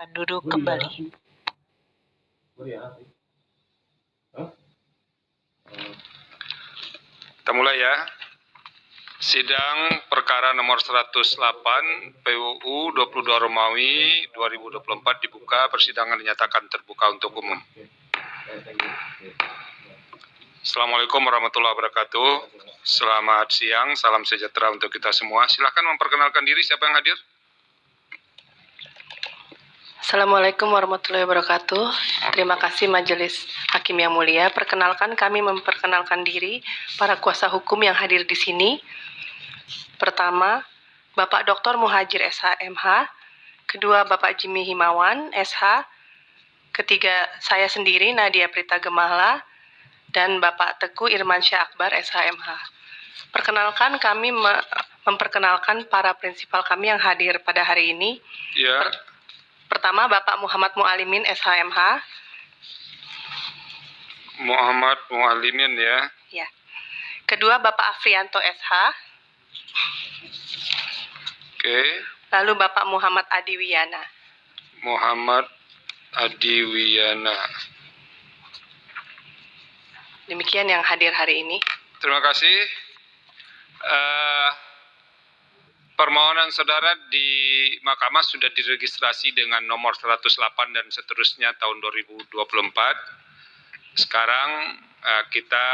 Silakan duduk kembali. Kita mulai ya. Sidang perkara nomor 108 PUU 22 Romawi 2024 dibuka. Persidangan dinyatakan terbuka untuk umum. Assalamualaikum warahmatullahi wabarakatuh. Selamat siang, salam sejahtera untuk kita semua. Silakan memperkenalkan diri, siapa yang hadir? Assalamualaikum warahmatullahi wabarakatuh. Terima kasih Majelis Hakim yang mulia. Perkenalkan, kami memperkenalkan diri para kuasa hukum yang hadir di sini. Pertama, Bapak Dr. Muhajir SH MH. Kedua, Bapak Jimmy Himawan SH. Ketiga, saya sendiri Nadia Prita Gemala. Dan Bapak Teguh Irmansyah Akbar SH MH. Perkenalkan, kami memperkenalkan para prinsipal kami yang hadir pada hari ini. Ya. Pertama, Bapak Muhammad Mualimin SHMH. Muhammad Mualimin ya. Ya. Kedua, Bapak Afrianto SH. Oke. Lalu Bapak Muhammad Adiwiyana. Muhammad Adiwiyana. Demikian yang hadir hari ini. Terima kasih. Permohonan saudara di Mahkamah sudah diregistrasi dengan nomor 108 dan seterusnya tahun 2024. Sekarang kita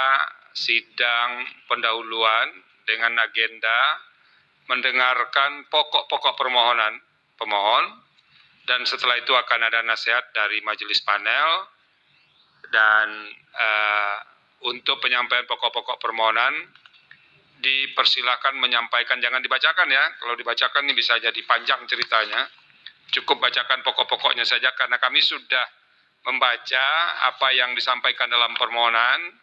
sidang pendahuluan dengan agenda mendengarkan pokok-pokok permohonan pemohon, dan setelah itu akan ada nasihat dari majelis panel, dan untuk penyampaian pokok-pokok permohonan dipersilakan menyampaikan, jangan dibacakan ya. Kalau dibacakan ini bisa jadi panjang ceritanya. Cukup bacakan pokok-pokoknya saja karena kami sudah membaca apa yang disampaikan dalam permohonan.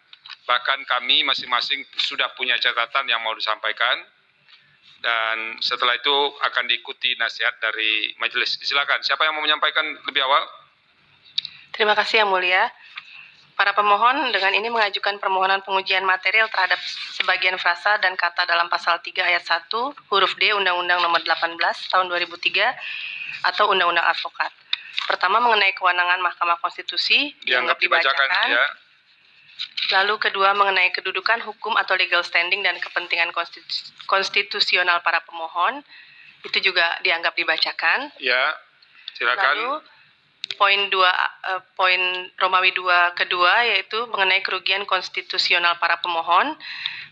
Bahkan kami masing-masing sudah punya catatan yang mau disampaikan. Dan setelah itu akan diikuti nasihat dari majelis. Silakan, siapa yang mau menyampaikan lebih awal? Terima kasih yang mulia. Para pemohon dengan ini mengajukan permohonan pengujian material terhadap sebagian frasa dan kata dalam pasal 3 ayat 1 huruf D Undang-Undang Nomor 18 Tahun 2003 atau Undang-Undang Advokat. Pertama, mengenai kewenangan Mahkamah Konstitusi dianggap dibacakan. Ya. Lalu kedua, mengenai kedudukan hukum atau legal standing dan kepentingan konstitusional para pemohon, itu juga dianggap dibacakan. Ya, silakan. Lalu poin Romawi 2 kedua, yaitu mengenai kerugian konstitusional para pemohon,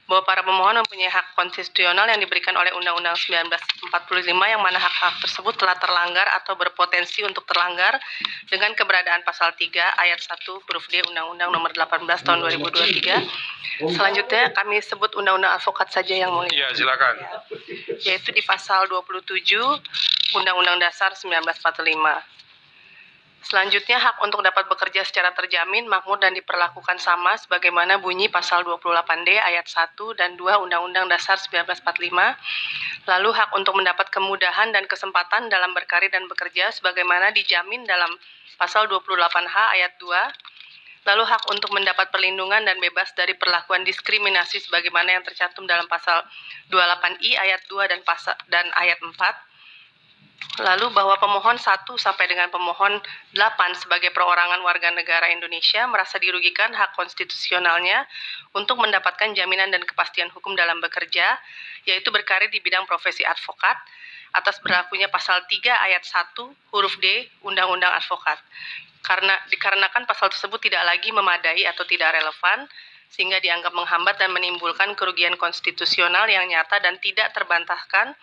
bahwa para pemohon mempunyai hak konstitusional yang diberikan oleh Undang-Undang 1945 yang mana hak-hak tersebut telah terlanggar atau berpotensi untuk terlanggar dengan keberadaan pasal 3 ayat 1 huruf D Undang-Undang Nomor 18 Tahun 2023. Selanjutnya kami sebut Undang-Undang Advokat saja yang mulia. Ya, silakan. Yaitu di pasal 27 Undang-Undang Dasar 1945. Selanjutnya, hak untuk dapat bekerja secara terjamin, makmur, dan diperlakukan sama sebagaimana bunyi pasal 28D ayat 1 dan 2 Undang-Undang Dasar 1945. Lalu hak untuk mendapat kemudahan dan kesempatan dalam berkarir dan bekerja sebagaimana dijamin dalam pasal 28H ayat 2. Lalu hak untuk mendapat perlindungan dan bebas dari perlakuan diskriminasi sebagaimana yang tercantum dalam pasal 28I ayat 2 dan ayat 4. Lalu bahwa pemohon 1 sampai dengan pemohon 8 sebagai perorangan warga negara Indonesia merasa dirugikan hak konstitusionalnya untuk mendapatkan jaminan dan kepastian hukum dalam bekerja, yaitu berkarir di bidang profesi advokat, atas berlakunya pasal 3 ayat 1 huruf D Undang-Undang Advokat. Dikarenakan pasal tersebut tidak lagi memadai atau tidak relevan, sehingga dianggap menghambat dan menimbulkan kerugian konstitusional yang nyata dan tidak terbantahkan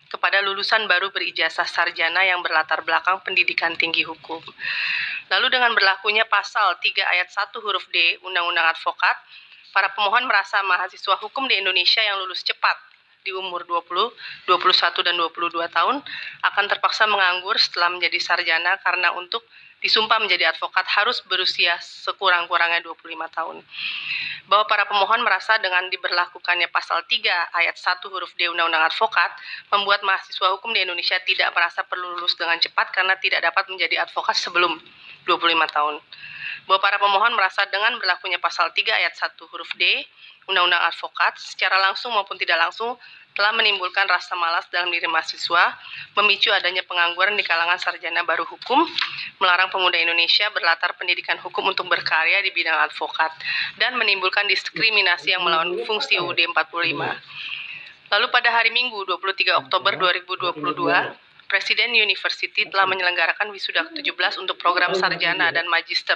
kepada lulusan baru berijazah sarjana yang berlatar belakang pendidikan tinggi hukum. Lalu dengan berlakunya pasal 3 ayat 1 huruf D Undang-Undang Advokat, para pemohon merasa mahasiswa hukum di Indonesia yang lulus cepat di umur 20, 21, dan 22 tahun akan terpaksa menganggur setelah menjadi sarjana karena untuk disumpah menjadi advokat harus berusia sekurang-kurangnya 25 tahun. Bahwa para pemohon merasa dengan diberlakukannya pasal 3 ayat 1 huruf D Undang-Undang Advokat membuat mahasiswa hukum di Indonesia tidak merasa perlu lulus dengan cepat karena tidak dapat menjadi advokat sebelum 25 tahun. Bahwa para pemohon merasa dengan berlakunya pasal 3 ayat 1 huruf D Undang-Undang Advokat secara langsung maupun tidak langsung telah menimbulkan rasa malas dalam diri mahasiswa, memicu adanya pengangguran di kalangan sarjana baru hukum, melarang pemuda Indonesia berlatar pendidikan hukum untuk berkarya di bidang advokat, dan menimbulkan diskriminasi yang melawan fungsi UUD 45. Lalu pada hari Minggu 23 Oktober 2022, Presiden University telah menyelenggarakan wisuda ke-17 untuk program sarjana dan magister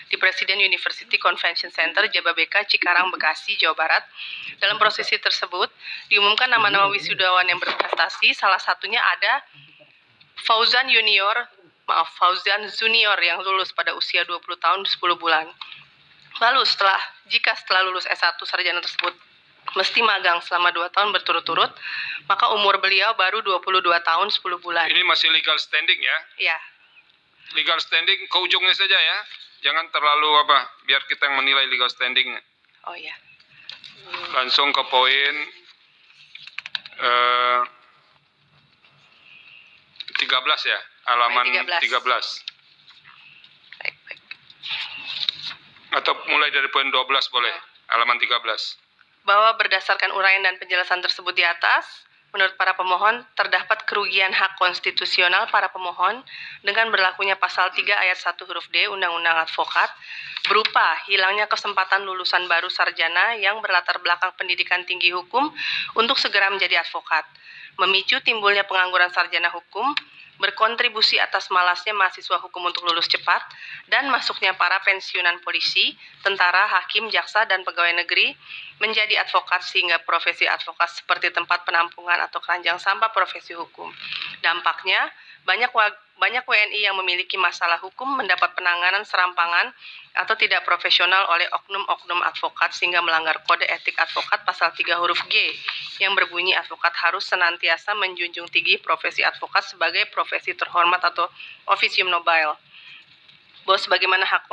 di Presiden University Convention Center Jababeka, Cikarang, Bekasi, Jawa Barat. Dalam prosesi tersebut, diumumkan nama-nama wisudawan yang berprestasi, salah satunya ada Fauzan Junior yang lulus pada usia 20 tahun 10 bulan. Lalu jika setelah lulus S1 sarjana tersebut mesti magang selama 2 tahun berturut-turut, maka umur beliau baru 22 tahun 10 bulan. Ini masih legal standing ya? Iya. Legal standing ke ujungnya saja ya. Jangan terlalu biar kita yang menilai legal standingnya. Oh iya. Langsung ke poin 13 ya, halaman 13. Baik. Atau mulai dari poin 12 boleh, halaman 13. Bahwa berdasarkan uraian dan penjelasan tersebut di atas, menurut para pemohon, terdapat kerugian hak konstitusional para pemohon dengan berlakunya pasal 3 ayat 1 huruf D Undang-Undang Advokat, berupa hilangnya kesempatan lulusan baru sarjana yang berlatar belakang pendidikan tinggi hukum untuk segera menjadi advokat, memicu timbulnya pengangguran sarjana hukum, berkontribusi atas malasnya mahasiswa hukum untuk lulus cepat, dan masuknya para pensiunan polisi, tentara, hakim, jaksa, dan pegawai negeri menjadi advokat sehingga profesi advokat seperti tempat penampungan atau keranjang sampah profesi hukum. Dampaknya, banyak WNI yang memiliki masalah hukum mendapat penanganan serampangan atau tidak profesional oleh oknum-oknum advokat sehingga melanggar kode etik advokat pasal 3 huruf G yang berbunyi advokat harus senantiasa menjunjung tinggi profesi advokat sebagai profesi terhormat atau officium nobile. Bahwa sebagaimana hak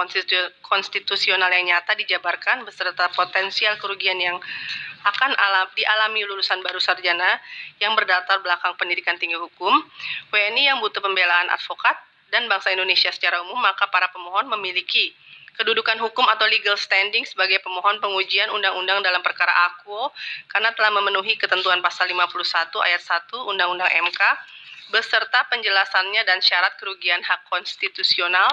konstitusional yang nyata dijabarkan beserta potensial kerugian yang akan dialami lulusan baru sarjana yang berdasar belakang pendidikan tinggi hukum, WNI yang butuh pembelaan advokat, dan bangsa Indonesia secara umum, maka para pemohon memiliki kedudukan hukum atau legal standing sebagai pemohon pengujian undang-undang dalam perkara akuo karena telah memenuhi ketentuan pasal 51 ayat 1 Undang-Undang MK beserta penjelasannya dan syarat kerugian hak konstitusional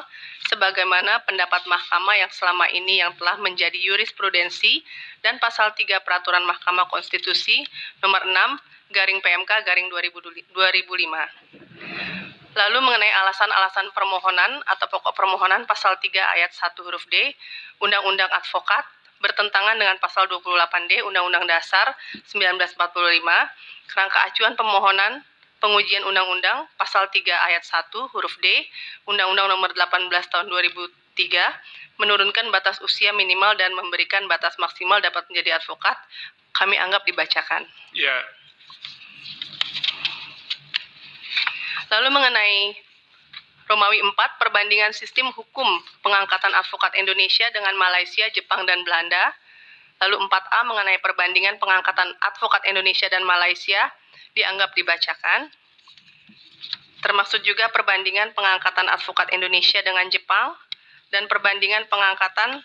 sebagaimana pendapat mahkamah yang selama ini yang telah menjadi jurisprudensi dan pasal 3 Peraturan Mahkamah Konstitusi nomor 6/PMK/2005. Lalu mengenai alasan-alasan permohonan atau pokok permohonan pasal 3 ayat 1 huruf D Undang-Undang Advokat bertentangan dengan pasal 28D Undang-Undang Dasar 1945, kerangka acuan pemohonan pengujian undang-undang pasal 3 ayat 1 huruf D Undang-Undang nomor 18 tahun 2003 menurunkan batas usia minimal dan memberikan batas maksimal dapat menjadi advokat, kami anggap dibacakan. Ya. Lalu mengenai Romawi 4, perbandingan sistem hukum pengangkatan advokat Indonesia dengan Malaysia, Jepang, dan Belanda. Lalu 4A mengenai perbandingan pengangkatan advokat Indonesia dan Malaysia dianggap dibacakan. Termasuk juga perbandingan pengangkatan advokat Indonesia dengan Jepang dan perbandingan pengangkatan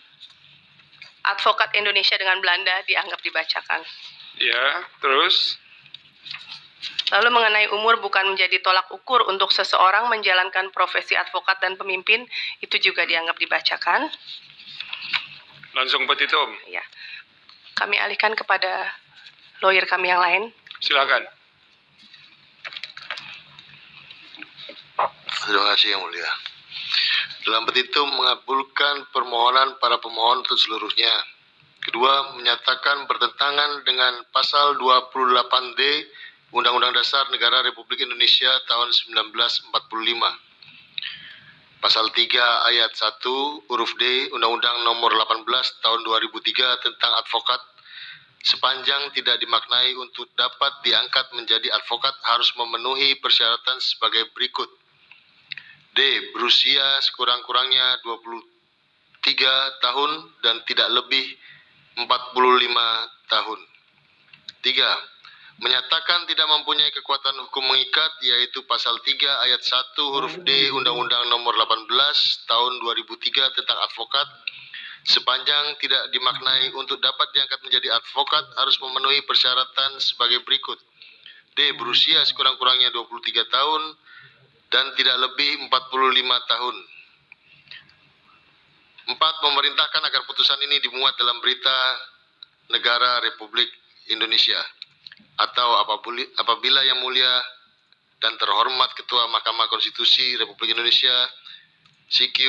advokat Indonesia dengan Belanda dianggap dibacakan. Ya, terus? Lalu mengenai umur bukan menjadi tolak ukur untuk seseorang menjalankan profesi advokat dan pemimpin, itu juga dianggap dibacakan. Langsung petitum. Ya. Kami alihkan kepada lawyer kami yang lain. Silakan. Terima kasih Yang Mulia. Dalam petitum mengabulkan permohonan para pemohon untuk seluruhnya. Kedua, menyatakan bertentangan dengan pasal 28D Undang-Undang Dasar Negara Republik Indonesia tahun 1945. Pasal 3 ayat 1 huruf D Undang-Undang nomor 18 tahun 2003 tentang advokat, sepanjang tidak dimaknai untuk dapat diangkat menjadi advokat harus memenuhi persyaratan sebagai berikut. D. Berusia sekurang-kurangnya 23 tahun dan tidak lebih 45 tahun. 3. Menyatakan tidak mempunyai kekuatan hukum mengikat, yaitu pasal 3 ayat 1 huruf D Undang-Undang nomor 18 tahun 2003 tentang advokat, sepanjang tidak dimaknai untuk dapat diangkat menjadi advokat harus memenuhi persyaratan sebagai berikut. D. Berusia sekurang-kurangnya 23 tahun dan tidak lebih 45 tahun. 4. Memerintahkan agar putusan ini dimuat dalam berita negara Republik Indonesia. Atau apabila Yang Mulia dan terhormat Ketua Mahkamah Konstitusi Republik Indonesia, CQ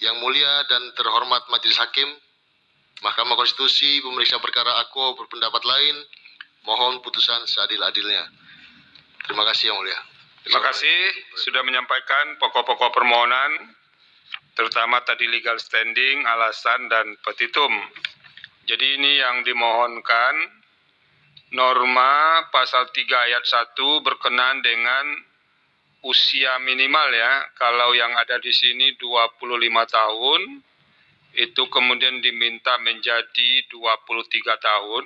Yang Mulia dan terhormat Majelis Hakim, Mahkamah Konstitusi, pemeriksa perkara Akuo berpendapat lain, mohon putusan seadil-adilnya. Terima kasih Yang Mulia. Terima kasih sudah menyampaikan pokok-pokok permohonan, terutama tadi legal standing, alasan, dan petitum. Jadi ini yang dimohonkan, norma pasal 3 ayat 1 berkenaan dengan usia minimal ya. Kalau yang ada di sini 25 tahun, itu kemudian diminta menjadi 23 tahun.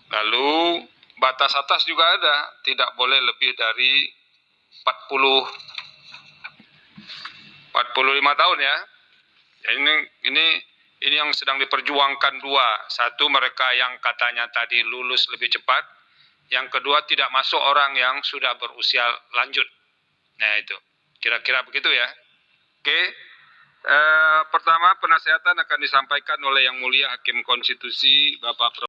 Lalu batas atas juga ada, tidak boleh lebih dari 45 tahun ya. Ini yang sedang diperjuangkan dua. Satu, mereka yang katanya tadi lulus lebih cepat. Yang kedua, tidak masuk orang yang sudah berusia lanjut. Nah itu, kira-kira begitu ya. Oke, pertama penasehatan akan disampaikan oleh Yang Mulia Hakim Konstitusi Bapak Prof.